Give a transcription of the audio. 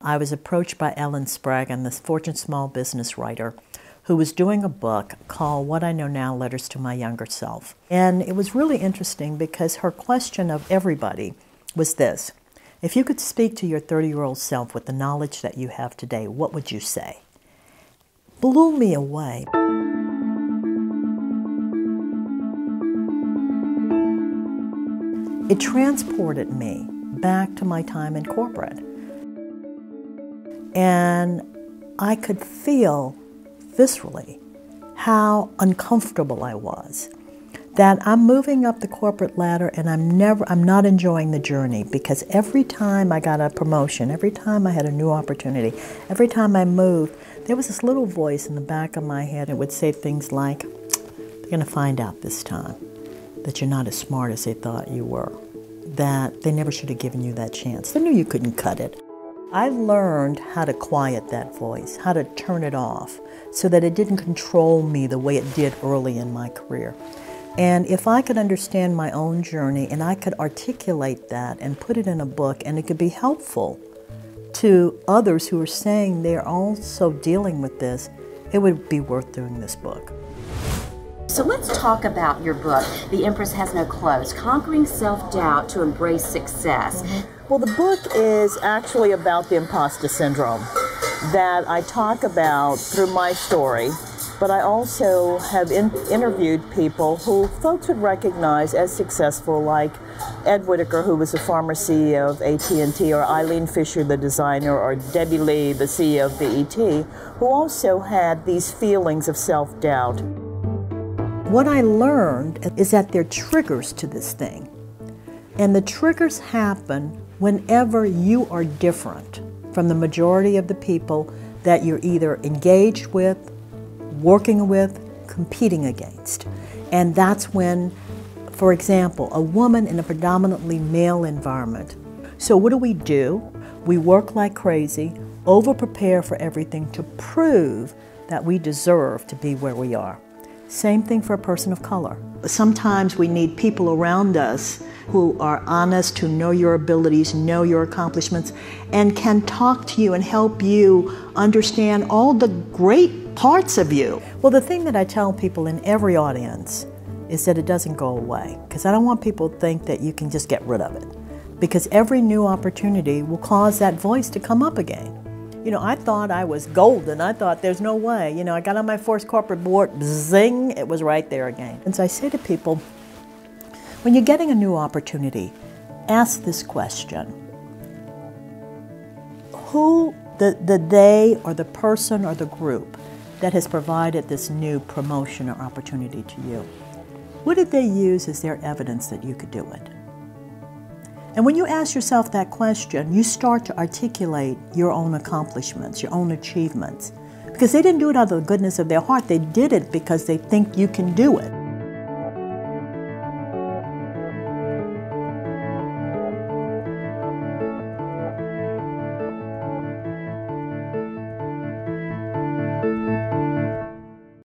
I was approached by Ellen Sprague, this Fortune Small Business writer, who was doing a book called What I Know Now, Letters to My Younger Self. And it was really interesting because her question of everybody was this: if you could speak to your 30-year-old self with the knowledge that you have today, what would you say? Blew me away. It transported me back to my time in corporate. And I could feel viscerally how uncomfortable I was. That I'm moving up the corporate ladder and I'm not enjoying the journey, because every time I got a promotion, every time I had a new opportunity, every time I moved, there was this little voice in the back of my head that would say things like, they're going to find out this time that you're not as smart as they thought you were, that they never should have given you that chance. They knew you couldn't cut it. I learned how to quiet that voice, how to turn it off so that it didn't control me the way it did early in my career. And if I could understand my own journey and I could articulate that and put it in a book, and it could be helpful to others who are saying they're also dealing with this, it would be worth doing this book. So let's talk about your book, The Empress Has No Clothes, Conquering Self-Doubt to Embrace Success. Well, the book is actually about the imposter syndrome that I talk about through my story, but I also have interviewed people who folks would recognize as successful, like Ed Whitaker, who was the former CEO of AT&T, or Eileen Fisher, the designer, or Debbie Lee, the CEO of BET, who also had these feelings of self-doubt. What I learned is that there are triggers to this thing. And the triggers happen whenever you are different from the majority of the people that you're either engaged with, working with, competing against. And that's when, for example, a woman in a predominantly male environment. So what do? We work like crazy, over-prepare for everything to prove that we deserve to be where we are. Same thing for a person of color. Sometimes we need people around us who are honest, who know your abilities, know your accomplishments, and can talk to you and help you understand all the great parts of you. Well, the thing that I tell people in every audience is that it doesn't go away, because I don't want people to think that you can just get rid of it, because every new opportunity will cause that voice to come up again. You know, I thought I was golden. I thought there's no way. You know, I got on my first corporate board, zing, it was right there again. And so I say to people, when you're getting a new opportunity, ask this question. Who, the they or the person or the group that has provided this new promotion or opportunity to you, what did they use as their evidence that you could do it? And when you ask yourself that question, you start to articulate your own accomplishments, your own achievements. Because they didn't do it out of the goodness of their heart. They did it because they think you can do it.